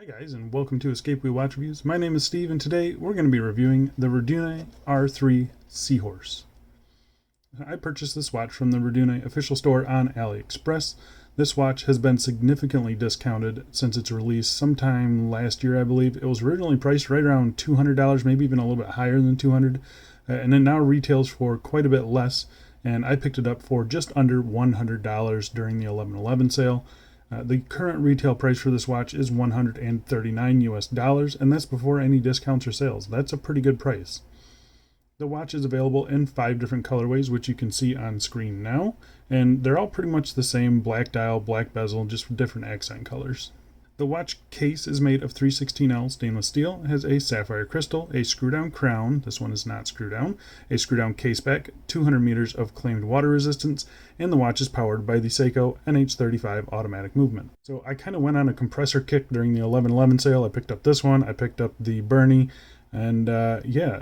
Hi guys, and welcome to Escape Wheel Watch Reviews. My name is Steve, and today we're going to be reviewing the RDUNAE R3 Seahorse. I purchased this watch from the RDUNAE official store on AliExpress. This watch has been significantly discounted since its release sometime last year, I believe. It was originally priced right around $200, maybe even a little bit higher than $200, and it now retails for quite a bit less, and I picked it up for just under $100 during the 11/11 sale. The current retail price for this watch is $139 US, and that's before any discounts or sales. That's a pretty good price. The watch is available in 5 different colorways, which you can see on screen now, and they're all pretty much the same: black dial, black bezel, just different accent colors. The watch case is made of 316L stainless steel. It has a sapphire crystal, a screw-down crown, this one is not screw-down, a screw-down case back, 200 meters of claimed water resistance, and the watch is powered by the Seiko NH35 automatic movement. So I kind of went on a compressor kick during the 11/11 sale. I picked up this one, I picked up the Bernie, and yeah,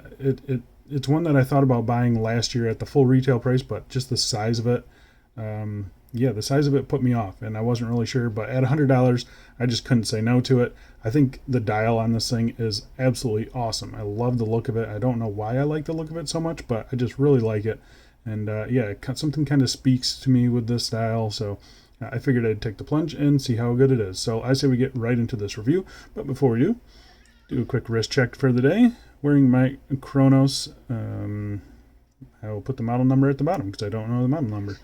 it's one that I thought about buying last year at the full retail price, but just the size of it, yeah, the size of it put me off, and I wasn't really sure, but at $100, I just couldn't say no to it. I think the dial on this thing is absolutely awesome. I love the look of it. I don't know why I like the look of it so much, but I just really like it. And yeah, something kind of speaks to me with this dial, so I figured I'd take the plunge and see how good it is. So I say we get right into this review, but before we do a quick wrist check for the day. Wearing my Chronos, I will put the model number at the bottom because I don't know the model number.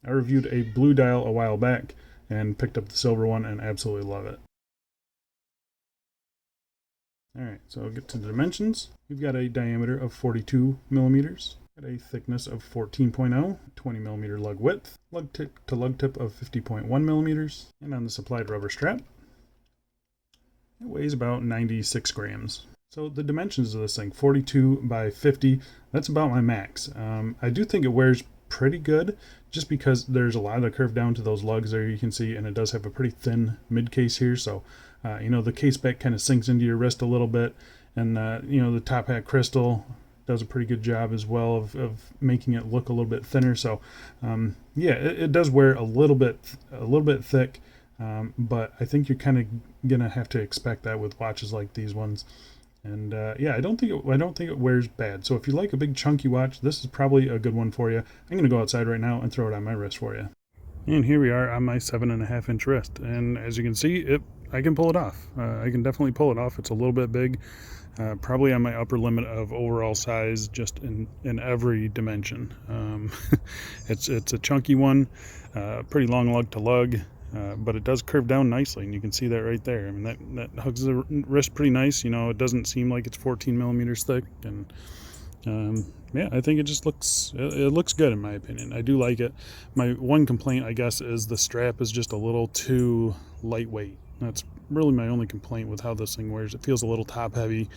I reviewed a blue dial a while back and picked up the silver one and absolutely love it. Alright, so I'll get to the dimensions. We've got a diameter of 42 millimeters, got a thickness of 14.0, 20 millimeter lug width, lug tip to lug tip of 50.1 millimeters, and on the supplied rubber strap, it weighs about 96 grams. So the dimensions of this thing, 42 by 50, that's about my max. I do think it wears pretty good just because there's a lot of the curve down to those lugs there, you can see, and it does have a pretty thin mid case here, so you know, the case back kind of sinks into your wrist a little bit, and you know, the top hat crystal does a pretty good job as well of making it look a little bit thinner. So yeah, it does wear a little bit thick, but I think you're kind of gonna have to expect that with watches like these ones. And yeah, I don't think it wears bad. So if you like a big chunky watch, this is probably a good one for you. I'm gonna go outside right now and throw it on my wrist for you. And here we are on my 7.5-inch wrist, and as you can see, I can pull it off. I can definitely pull it off. It's a little bit big, probably on my upper limit of overall size, just in every dimension. It's a chunky one, pretty long lug to lug. But it does curve down nicely, and you can see that right there. I mean, that hugs the wrist pretty nice. You know, it doesn't seem like it's 14 millimeters thick, and yeah, I think it just looks good in my opinion. I do like it. My one complaint, I guess, is the strap is just a little too lightweight. That's really my only complaint with how this thing wears. It feels a little top heavy,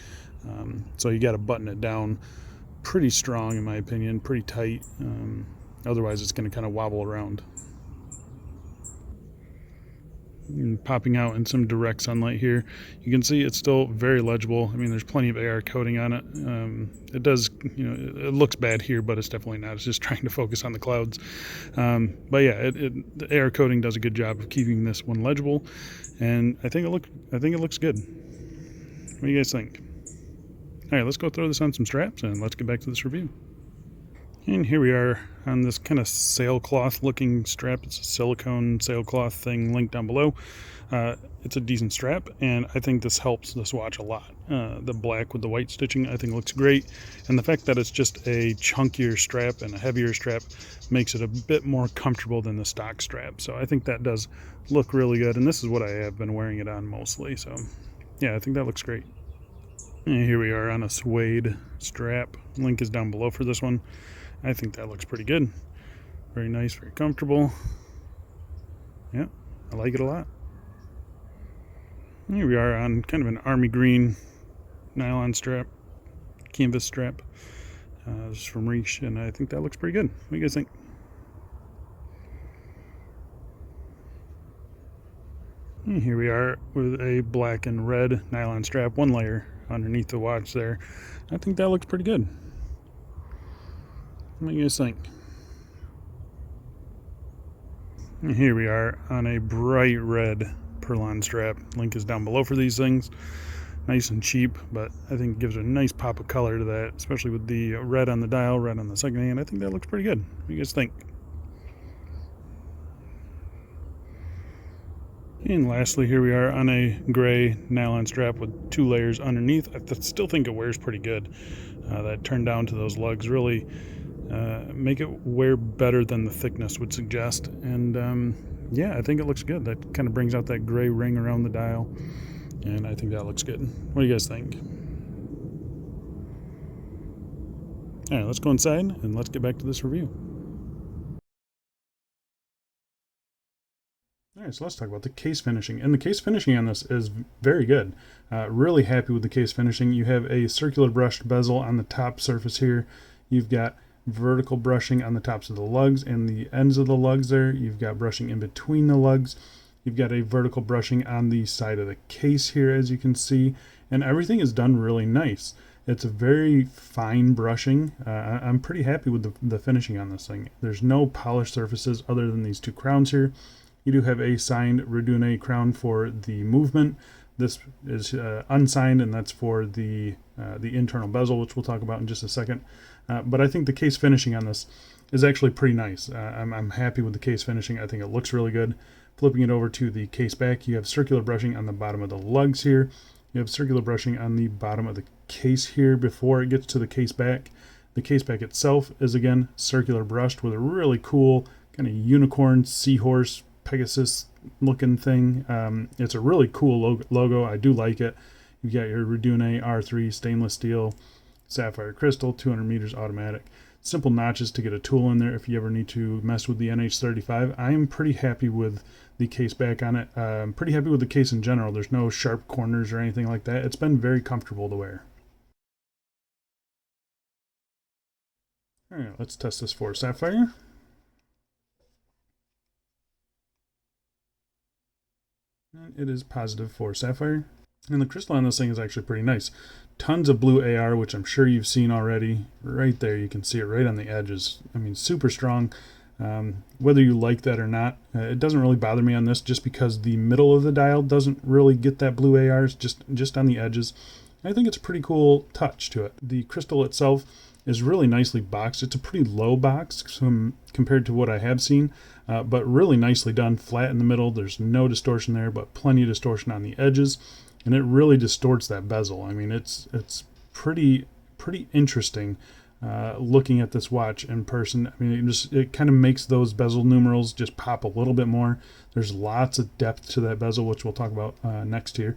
so you got to button it down pretty strong in my opinion, pretty tight. Otherwise, it's going to kind of wobble around. And popping out in some direct sunlight here, you can see it's still very legible. I mean, there's plenty of AR coating on it. It does, you know, it looks bad here, but it's definitely not. It's just trying to focus on the clouds. But yeah, the AR coating does a good job of keeping this one legible, and I think it looks good. What do you guys think? All right, let's go throw this on some straps and let's get back to this review. And here we are on this kind of sailcloth looking strap. It's a silicone sailcloth thing, linked down below. It's a decent strap, and I think this helps this watch a lot. The black with the white stitching I think looks great, and the fact that it's just a chunkier strap and a heavier strap makes it a bit more comfortable than the stock strap. So I think that does look really good, and this is what I have been wearing it on mostly. So yeah, I think that looks great. And here we are on a suede strap. Link is down below for this one. I think that looks pretty good. Very nice, very comfortable. Yeah, I like it a lot. Here we are on kind of an army green nylon strap, canvas strap. This is from Reach, and I think that looks pretty good. What do you guys think? And here we are with a black and red nylon strap, one layer underneath the watch there. I think that looks pretty good. What do you guys think? And here we are on a bright red Perlon strap. Link is down below for these things. Nice and cheap, but I think it gives a nice pop of color to that, especially with the red on the dial, red on the second hand. I think that looks pretty good. What do you guys think? And lastly, here we are on a gray nylon strap with 2 layers underneath. I still think it wears pretty good. That turn down to those lugs really make it wear better than the thickness would suggest. And yeah, I think it looks good. That kind of brings out that gray ring around the dial, and I think that looks good. What do you guys think? All right, let's go inside and let's get back to this review. All right, so let's talk about the case finishing. And the case finishing on this is very good. Really happy with the case finishing. You have a circular brushed bezel on the top surface here. You've got vertical brushing on the tops of the lugs and the ends of the lugs there. You've got brushing in between the lugs. You've got a vertical brushing on the side of the case here, as you can see. And everything is done really nice. It's a very fine brushing. I'm pretty happy with the finishing on this thing. There's no polished surfaces other than these 2 crowns here. You do have a signed RDUNAE crown for the movement. This is unsigned, and that's for the internal bezel, which we'll talk about in just a second. But I think the case finishing on this is actually pretty nice. I'm happy with the case finishing. I think it looks really good. Flipping it over to the case back, you have circular brushing on the bottom of the lugs here. You have circular brushing on the bottom of the case here before it gets to the case back. The case back itself is, again, circular brushed with a really cool kind of unicorn, seahorse, Pegasus looking thing. It's a really cool logo. I do like it. You've got your RDUNAE R3 stainless steel sapphire crystal, 200 meters automatic. Simple notches to get a tool in there if you ever need to mess with the NH35. I am pretty happy with the case back on it. I'm pretty happy with the case in general. There's no sharp corners or anything like that. It's been very comfortable to wear. All right, let's test this for sapphire. And it is positive for sapphire. And the crystal on this thing is actually pretty nice. Tons of blue AR, which I'm sure you've seen already. Right there, you can see it right on the edges. I mean, super strong. Whether you like that or not, it doesn't really bother me on this, just because the middle of the dial doesn't really get that blue AR, just on the edges. I think it's a pretty cool touch to it. The crystal itself is really nicely boxed. It's a pretty low box compared to what I have seen, but really nicely done. Flat in the middle. There's no distortion there, but plenty of distortion on the edges, and it really distorts that bezel. I mean, it's pretty interesting looking at this watch in person. I mean, it kind of makes those bezel numerals just pop a little bit more. There's lots of depth to that bezel, which we'll talk about next here.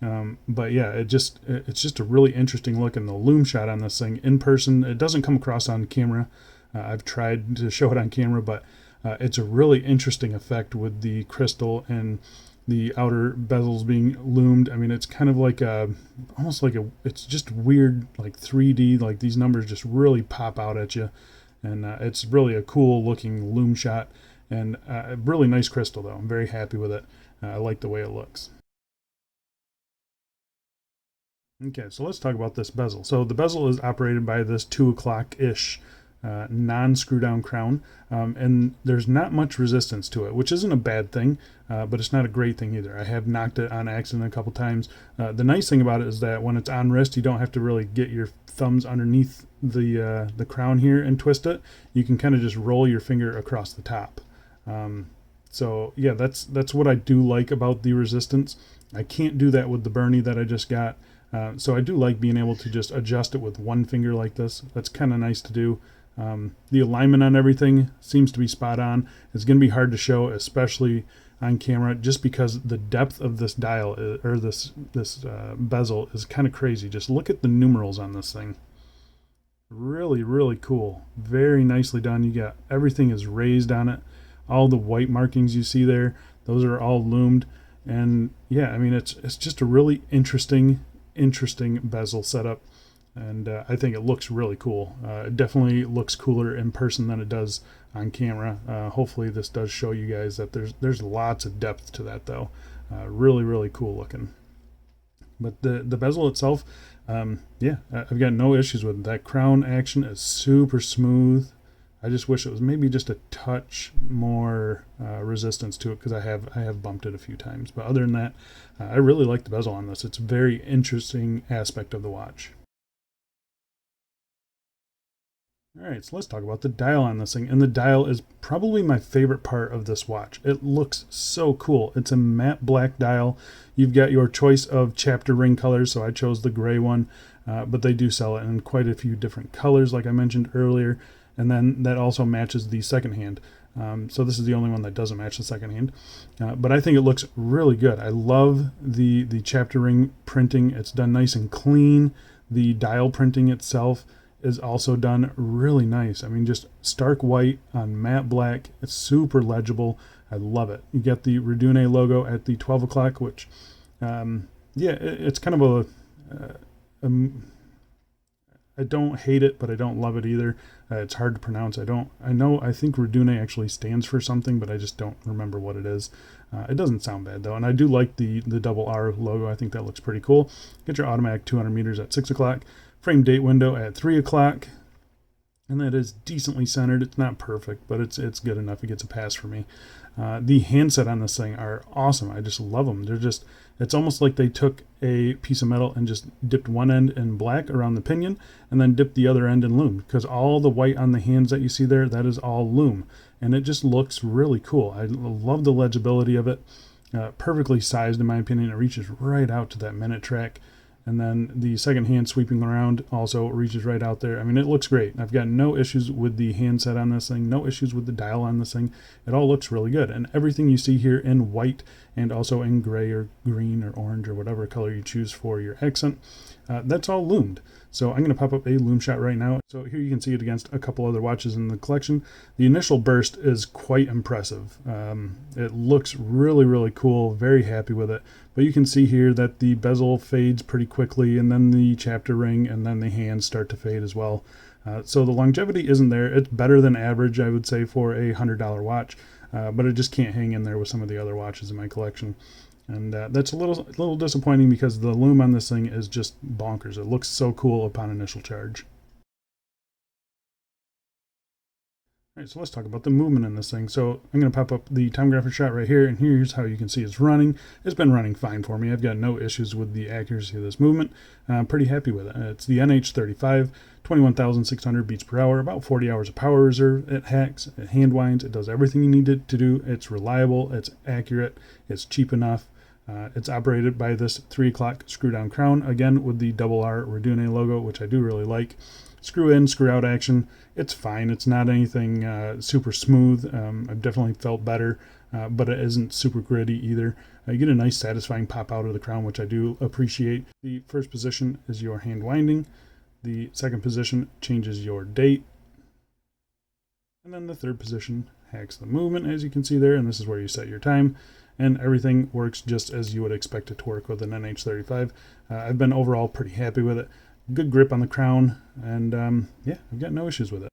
But yeah, it's just a really interesting look, and the Lume shot on this thing in person, it doesn't come across on camera. I've tried to show it on camera, but it's a really interesting effect with the crystal and the outer bezels being loomed. I mean, it's kind of like almost like it's just weird, like 3D, like these numbers just really pop out at you. And it's really a cool looking Lume shot, and a really nice crystal though. I'm very happy with it. I like the way it looks. Okay, so let's talk about this bezel. So the bezel is operated by this 2 o'clock-ish non-screw down crown, and there's not much resistance to it, which isn't a bad thing, but it's not a great thing either. I have knocked it on accident a couple times. The nice thing about it is that when it's on wrist, you don't have to really get your thumbs underneath the crown here and twist it. You can kind of just roll your finger across the top. So yeah, that's what I do like about the resistance. I can't do that with the Bernie that I just got. So I do like being able to just adjust it with one finger like this. That's kind of nice to do. The alignment on everything seems to be spot on. It's going to be hard to show, especially on camera, just because the depth of this dial or this bezel is kind of crazy. Just look at the numerals on this thing. Really, really cool. Very nicely done. You got everything is raised on it. All the white markings you see there, those are all loomed. And yeah, I mean, it's just a really interesting bezel setup, and I think it looks really cool. It definitely looks cooler in person than it does on camera. Hopefully this does show you guys that there's lots of depth to that though. Really, really cool looking. But the bezel itself, yeah, I've got no issues with it. That crown action is super smooth. I just wish it was maybe just a touch more resistance to it, because I have bumped it a few times. But other than that, I really like the bezel on this. It's a very interesting aspect of the watch. All right, so let's talk about the dial on this thing. And the dial is probably my favorite part of this watch. It looks so cool. It's a matte black dial. You've got your choice of chapter ring colors, so I chose the gray one, but they do sell it in quite a few different colors, like I mentioned earlier. And then that also matches the second hand. So this is the only one that doesn't match the second hand. But I think it looks really good. I love the chapter ring printing. It's done nice and clean. The dial printing itself is also done really nice. I mean, just stark white on matte black. It's super legible. I love it. You get the RDUNAE logo at the 12 o'clock, which, yeah, it's kind of I don't hate it, but I don't love it either. It's hard to pronounce. I think RDUNAE actually stands for something, but I just don't remember what it is. It doesn't sound bad though, and I do like the double R logo. I think that looks pretty cool. Get your automatic 200 meters at 6 o'clock. Frame date window at 3 o'clock, and that is decently centered. It's not perfect, but it's good enough. It gets a pass for me. The handset on this thing are awesome. I just love them. It's almost like they took a piece of metal and just dipped one end in black around the pinion and then dipped the other end in Lume, because all the white on the hands that you see there, that is all Lume, and it just looks really cool. I love the legibility of it. Perfectly sized in my opinion. It reaches right out to that minute track. And then the second hand sweeping around also reaches right out there. I mean, it looks great. I've got no issues with the handset on this thing, no issues with the dial on this thing. It all looks really good. And everything you see here in white and also in gray or green or orange or whatever color you choose for your accent, that's all loomed. So I'm going to pop up a Lume shot right now. So here you can see it against a couple other watches in the collection. The initial burst is quite impressive. It looks really, really cool. Very happy with it. But you can see here that the bezel fades pretty quickly, and then the chapter ring and then the hands start to fade as well. So the longevity isn't there. It's better than average, I would say, for a $100 watch. But it just can't hang in there with some of the other watches in my collection. And that's a little disappointing, because the Lume on this thing is just bonkers. It looks so cool upon initial charge. All right, so let's talk about the movement in this thing. So I'm going to pop up the time graphic shot right here, and here's how you can see it's running. It's been running fine for me. I've got no issues with the accuracy of this movement. I'm pretty happy with it. It's the NH35, 21,600 beats per hour, about 40 hours of power reserve. It hacks, it hand winds, it does everything you need it to do. It's reliable, it's accurate, it's cheap enough. It's operated by this 3 o'clock screw down crown, again with the double R RDUNAE logo, which I do really like. Screw in, screw out action. It's fine. It's not anything super smooth. I've definitely felt better, but it isn't super gritty either. You get a nice satisfying pop out of the crown, which I do appreciate. The first position is your hand winding. The second position changes your date. And then the third position hacks the movement, as you can see there, and this is where you set your time. And everything works just as you would expect it to work with an NH35. I've been overall pretty happy with it. Good grip on the crown, and yeah, I've got no issues with it.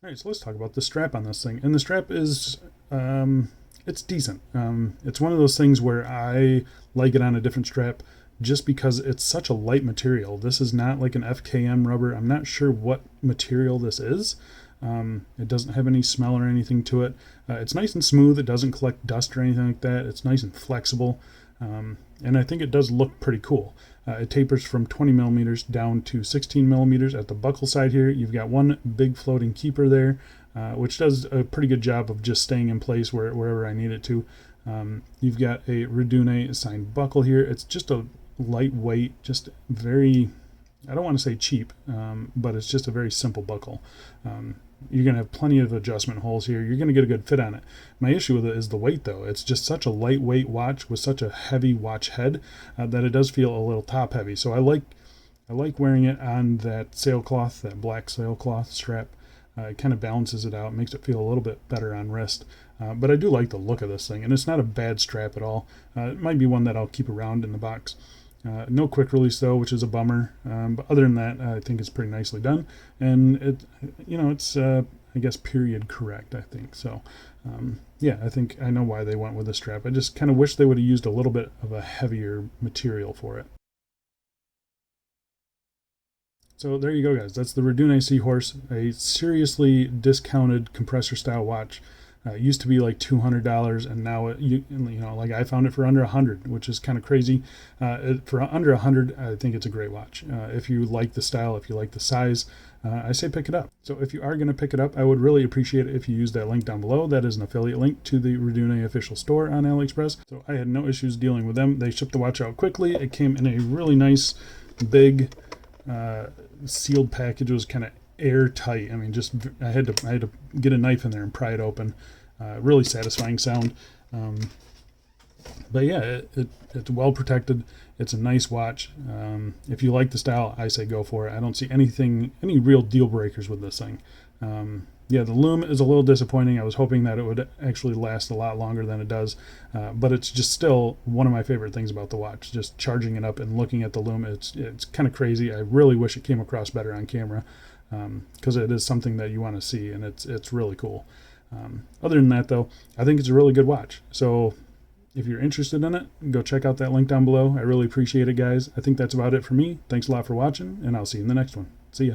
All right, so let's talk about the strap on this thing. And the strap is, it's decent. It's one of those things where I like it on a different strap just because it's such a light material. This is not like an FKM rubber. I'm not sure what material this is. It doesn't have any smell or anything to it. It's nice and smooth. It doesn't collect dust or anything like that. It's nice and flexible. And I think it does look pretty cool. It tapers from 20 millimeters down to 16 millimeters at the buckle side here. You've got one big floating keeper there, which does a pretty good job of just staying in place wherever I need it to. You've got a RDUNAE signed buckle here. It's just a lightweight, just very, I don't want to say cheap, but it's just a very simple buckle. You're going to have plenty of adjustment holes here. You're going to get a good fit on it. My issue with it is the weight, though. It's just such a lightweight watch with such a heavy watch head that it does feel a little top heavy. So I like wearing it on that sailcloth, that black sailcloth strap. It kind of balances it out, makes it feel a little bit better on wrist. But I do like the look of this thing, and it's not a bad strap at all. It might be one that I'll keep around in the box. No quick release though, which is a bummer. But other than that, I think it's pretty nicely done, and it's I guess period correct. I think so. Yeah, I think I know why they went with the strap. I just kind of wish they would have used a little bit of a heavier material for it. So there you go, guys. That's the RDUNAE Seahorse, a seriously discounted compressor style watch. It used to be like $200, and now like I found it for under $100, which is kind of crazy. For under $100, I think it's a great watch. If you like the style, if you like the size, I say pick it up. So if you are going to pick it up, I would really appreciate it if you use that link down below. That is an affiliate link to the RDUNAE official store on AliExpress. So I had no issues dealing with them. They shipped the watch out quickly. It came in a really nice, big, sealed package. It was kind of airtight. I mean, just I had to get a knife in there and pry it open. Really satisfying sound. But yeah, it's well protected. It's a nice watch. If you like the style, I say go for it. I don't see any real deal breakers with this thing. Yeah, the Lume is a little disappointing. I was hoping that it would actually last a lot longer than it does, but it's just still one of my favorite things about the watch. Just charging it up and looking at the Lume, it's kind of crazy. I really wish it came across better on camera, because it is something that you want to see, and it's really cool. Other than that, though, I think it's a really good watch. So if you're interested in it, go check out that link down below. I really appreciate it, guys. I think that's about it for me. Thanks a lot for watching, and I'll see you in the next one. See ya.